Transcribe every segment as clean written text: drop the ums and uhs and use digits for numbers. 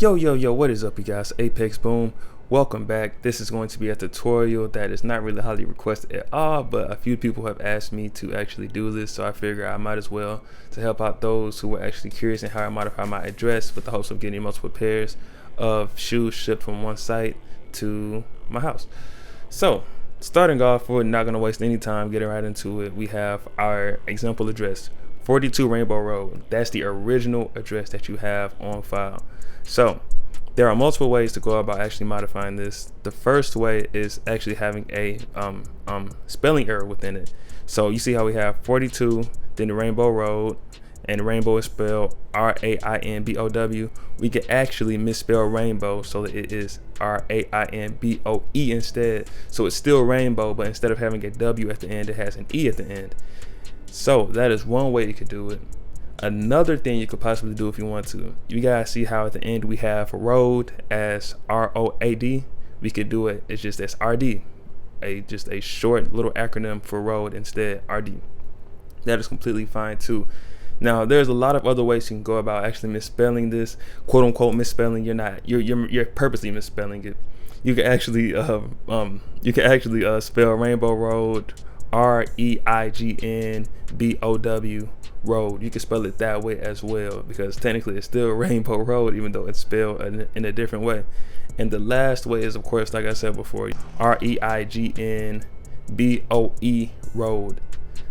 Yo, what is up, you guys? Apex Boom. Welcome back. This is going to be a tutorial that is not really highly requested at all, but a few people have asked me to actually do this, so I figure I might as well to help out those who were actually curious in how I modify my address with the hopes of getting multiple pairs of shoes shipped from one site to my house. So, starting off, we're not going to waste any time getting right into it. We have our example address, 42 Rainbow Road. That's the original address that you have on file. So there are multiple ways to go about actually modifying this. The first way is actually having a spelling error within it. So you see how we have 42, then the Rainbow Road, and rainbow is spelled R-A-I-N-B-O-W. We can actually misspell rainbow so that it is R-A-I-N-B-O-E instead. So it's still rainbow, but instead of having a W at the end, it has an E at the end. So that is one way you could do it. Another thing you could possibly do if you want to, you guys see how at the end we have road as R-O-A-D. We could do it, it's just as R-D, just a short little acronym for road instead, R-D. That is completely fine too. Now there's a lot of other ways you can go about actually misspelling this, quote unquote misspelling. You're purposely misspelling it. You can actually spell Rainbow Road R-E-I-G-N-B-O-W road. You can spell it that way as well, because technically it's still Rainbow Road even though it's spelled in a different way. And the last way is, of course, like I said before, R-E-I-G-N-B-O-E road.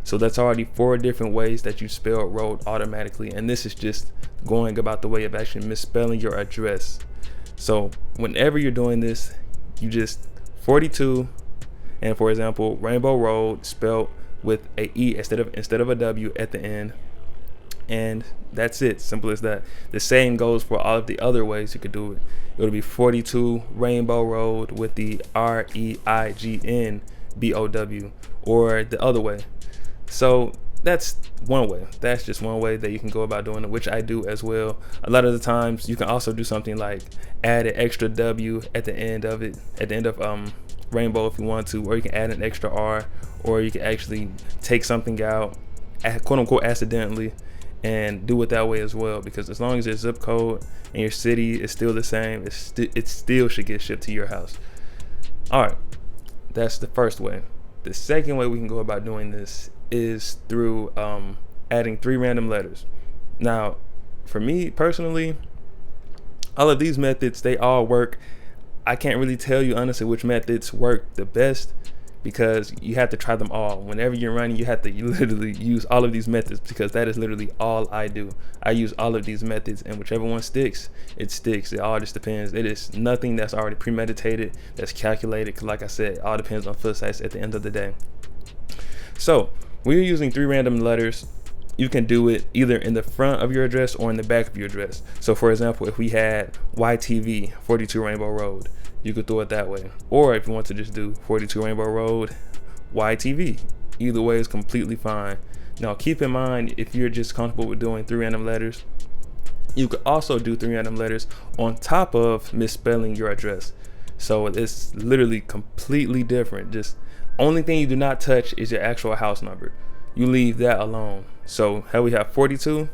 So that's already 4 different ways that you spell road automatically, and this is just going about the way of actually misspelling your address. So whenever you're doing this, you just 42, and for example, Rainbow Road spelled with a E instead of a W at the end, and that's it. Simple as that. The same goes for all of the other ways you could do it. It'll be 42 Rainbow Road with the R-E-I-G-N-B-O-W, or the other way. So that's one way. That's just one way that you can go about doing it, which I do as well. A lot of the times you can also do something like add an extra W at the end of it, at the end of rainbow if you want to, or you can add an extra R, or you can actually take something out, quote unquote accidentally, and do it that way as well, because as long as your zip code and your city is still the same, it still should get shipped to your house. All right, that's the first way. The second way we can go about doing this is through adding 3 random letters. Now for me personally, all of these methods, they all work. I can't really tell you honestly which methods work the best, because you have to try them all. Whenever you're running, you have to literally use all of these methods, because that is literally all I do. I use all of these methods, and whichever one sticks, it sticks. It all just depends. It is nothing that's already premeditated, that's calculated, because like I said, it all depends on Footsites at the end of the day. So when you're using 3 random letters, you can do it either in the front of your address or in the back of your address. So for example, if we had YTV 42 Rainbow Road, you could throw it that way. Or if you want to just do 42 Rainbow Road YTV, either way is completely fine. Now keep in mind, if you're just comfortable with doing 3 random letters, you could also do 3 random letters on top of misspelling your address. So it's literally completely different. Just only thing you do not touch is your actual house number. You leave that alone. So how we have 42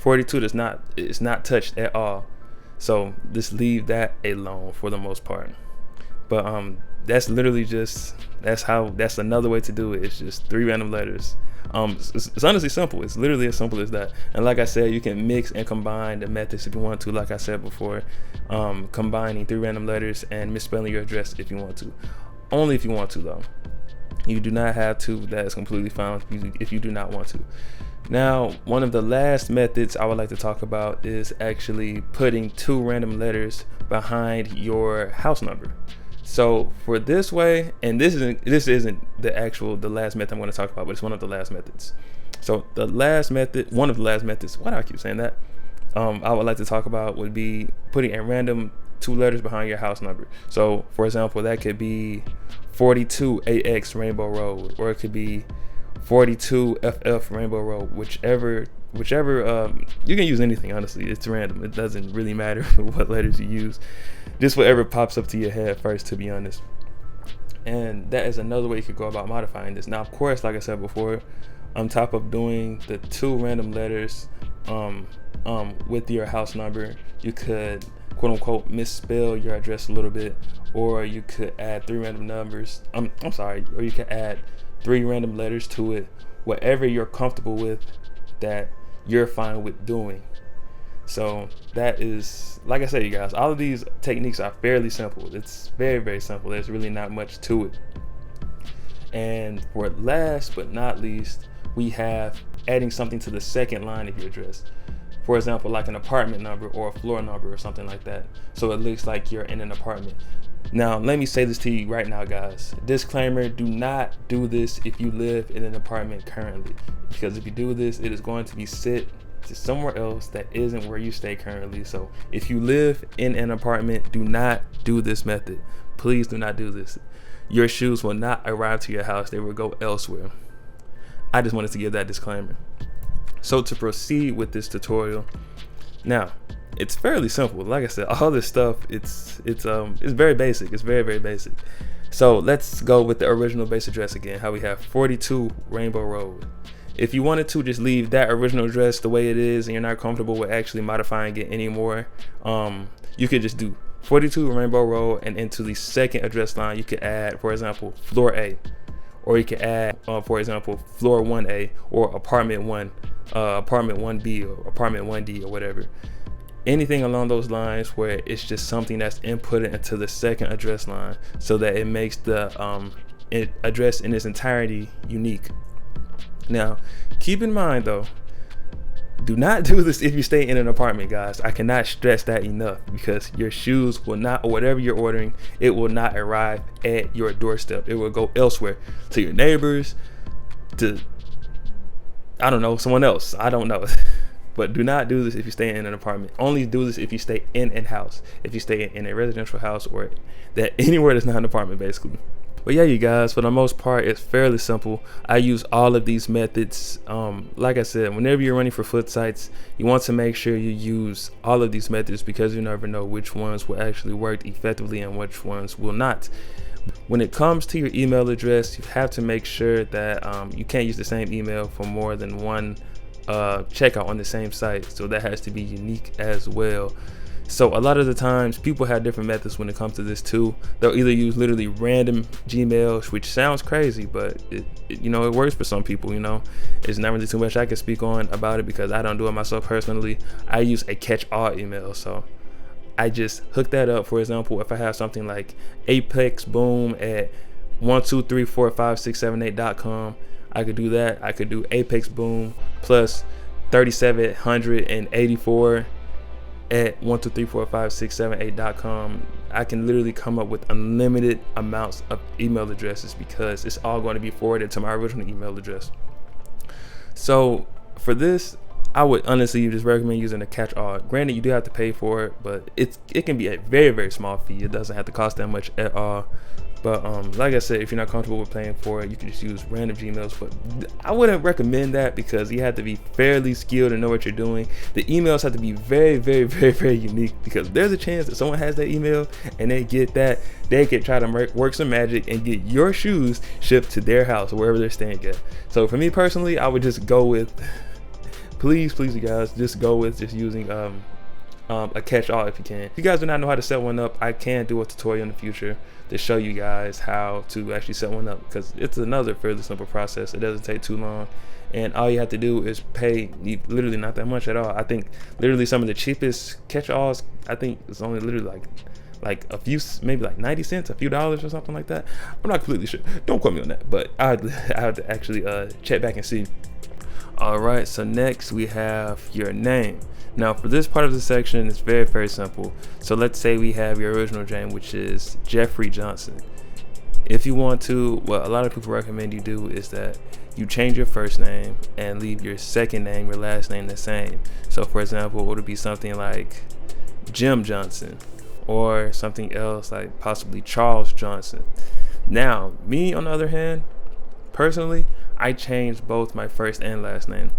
is not touched at all. So just leave that alone for the most part. But that's literally just that's another way to do it. It's just 3 random letters. It's honestly simple. It's literally as simple as that. And like I said, you can mix and combine the methods if you want to. Like I said before, combining 3 random letters and misspelling your address if you want to. Only if you want to though. You do not have to. That is completely fine if you do not want to. Now, one of the last methods I would like to talk about is actually putting 2 random letters behind your house number. So for this way, and this isn't the last method I'm going to talk about, but it's one of the last methods. So one of the last methods, why do I keep saying that? I would like to talk about would be putting a random 2 letters behind your house number. So for example, that could be 42 AX Rainbow Road, or it could be 42 FF Rainbow Road, whichever you can use anything, honestly. It's random. It doesn't really matter what letters you use, just whatever pops up to your head first, to be honest. And that is another way you could go about modifying this. Now of course, like I said before, on top of doing the 2 random letters with your house number, you could quote unquote misspell your address a little bit, or you could add 3 random numbers. Or you could add 3 random letters to it. Whatever you're comfortable with, that you're fine with doing. So that is, like I said, you guys, all of these techniques are fairly simple. It's very, very simple. There's really not much to it. And for last but not least, we have adding something to the second line of your address. For example, like an apartment number or a floor number or something like that. So it looks like you're in an apartment. Now, let me say this to you right now, guys. Disclaimer, do not do this if you live in an apartment currently. Because if you do this, it is going to be sent to somewhere else that isn't where you stay currently. So if you live in an apartment, do not do this method. Please do not do this. Your shoes will not arrive to your house. They will go elsewhere. I just wanted to give that disclaimer. So to proceed with this tutorial, now it's fairly simple. Like I said, all this stuff, it's very basic. It's very, very basic. So let's go with the original base address again, how we have 42 Rainbow Road. If you wanted to just leave that original address the way it is and you're not comfortable with actually modifying it anymore, you could just do 42 Rainbow Road, and into the second address line you could add, for example, floor A, or you could add, for example, floor 1A or apartment 1, apartment 1B or apartment 1D or whatever. Anything along those lines where it's just something that's inputted into the second address line so that it makes the address in its entirety unique. Now, keep in mind though, do not do this if you stay in an apartment, guys. I cannot stress that enough, because your shoes will not, or whatever you're ordering, it will not arrive at your doorstep. It will go elsewhere, to your neighbors, to, I don't know, someone else. I don't know. But do not do this if you stay in an apartment. Only do this if you stay in a house. If you stay in a residential house, or that anywhere that's not an apartment, basically. But yeah, you guys, for the most part, it's fairly simple. I use all of these methods. Like I said, whenever you're running for Footsites, you want to make sure you use all of these methods, because you never know which ones will actually work effectively and which ones will not. When it comes to your email address, you have to make sure that you can't use the same email for more than one checkout on the same site. So that has to be unique as well. So a lot of the times people have different methods when it comes to this too. They'll either use literally random Gmails, which sounds crazy, but it works for some people. It's not really too much I can speak on about it, because I don't do it myself personally. I use a catch-all email, so I just hook that up. For example, if I have something like apexboom at 1234567.com, I could do that. I could do apexboom plus 3784 at 1234567.com. I can literally come up with unlimited amounts of email addresses, because it's all going to be forwarded to my original email address. So for this, I would honestly just recommend using a catch-all. Granted, you do have to pay for it, but it can be a very, very small fee. It doesn't have to cost that much at all. But like I said, if you're not comfortable with paying for it, you can just use random Gmails. But I wouldn't recommend that, because you have to be fairly skilled and know what you're doing. The emails have to be very, very, very, very unique, because there's a chance that someone has that email and they get that, they could try to work some magic and get your shoes shipped to their house or wherever they're staying at. So for me personally, I would just go with, please you guys, just go with just using a catch-all if you can. If you guys do not know how to set one up, I can do a tutorial in the future to show you guys how to actually set one up, because it's another fairly simple process. It doesn't take too long, and all you have to do is pay literally not that much at all. I think literally some of the cheapest catch-alls, I think it's only literally like a few, maybe like 90 cents, a few dollars or something like that. I'm not completely sure, don't quote me on that, but I have to actually check back and see. All right, so next we have your name. Now for this part of the section, it's very, very simple. So let's say we have your original name, which is Jeffrey Johnson. If you want to, what a lot of people recommend you do is that you change your first name and leave your second name, your last name the same. So for example, it would be something like Jim Johnson, or something else like possibly Charles Johnson. Now, me on the other hand, personally, I changed both my first and last name,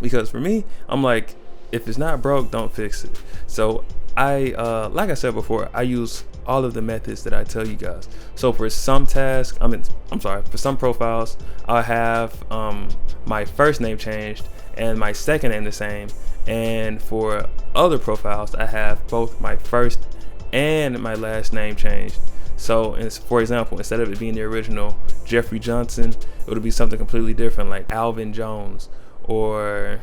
because for me, I'm like, if it's not broke, don't fix it. So I like I said before, I use all of the methods that I tell you guys. So for some tasks, for some profiles, I'll have my first name changed and my second name the same. And for other profiles, I have both my first and my last name changed. So for example, instead of it being the original Jeffrey Johnson, it would be something completely different, like Alvin Jones or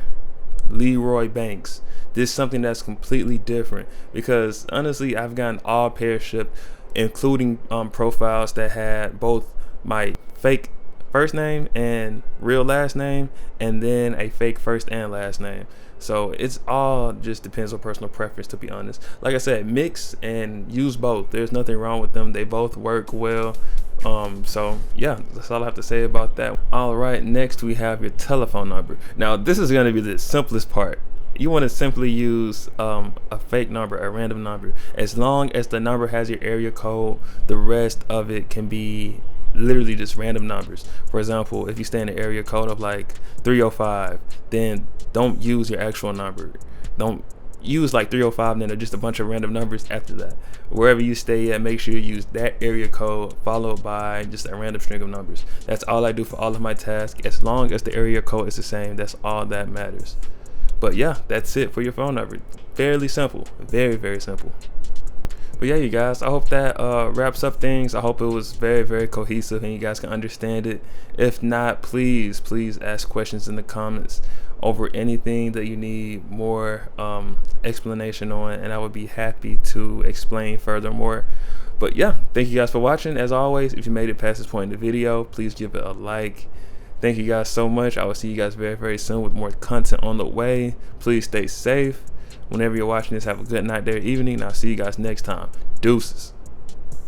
Leroy Banks. This is something that's completely different, because honestly, I've gotten all pairs shipped, including profiles that had both my fake first name and real last name, and then a fake first and last name. So it's all just depends on personal preference, to be honest. Like I said, mix and use both. There's nothing wrong with them. They both work well. So yeah, that's all I have to say about that. All right, next we have your telephone number. Now this is going to be the simplest part. You want to simply use a fake number, a random number. As long as the number has your area code, the rest of it can be literally just random numbers. For example, if you stay in the area code of like 305, then don't use your actual number. Don't use like 305 and then just a bunch of random numbers after that. Wherever you stay at, make sure you use that area code followed by just a random string of numbers. That's all I do for all of my tasks. As long as the area code is the same, that's all that matters. But yeah, that's it for your phone number. Fairly simple, very, very simple. But yeah, you guys, I hope that wraps up things. I hope it was very, very cohesive and you guys can understand it. If not, please ask questions in the comments over anything that you need more explanation on, and I would be happy to explain furthermore. But yeah, thank you guys for watching. As always, if you made it past this point in the video, please give it a like. Thank you guys so much. I will see you guys very, very soon with more content on the way. Please stay safe. Whenever you're watching this, have a good night, day, or evening, and I'll see you guys next time. Deuces.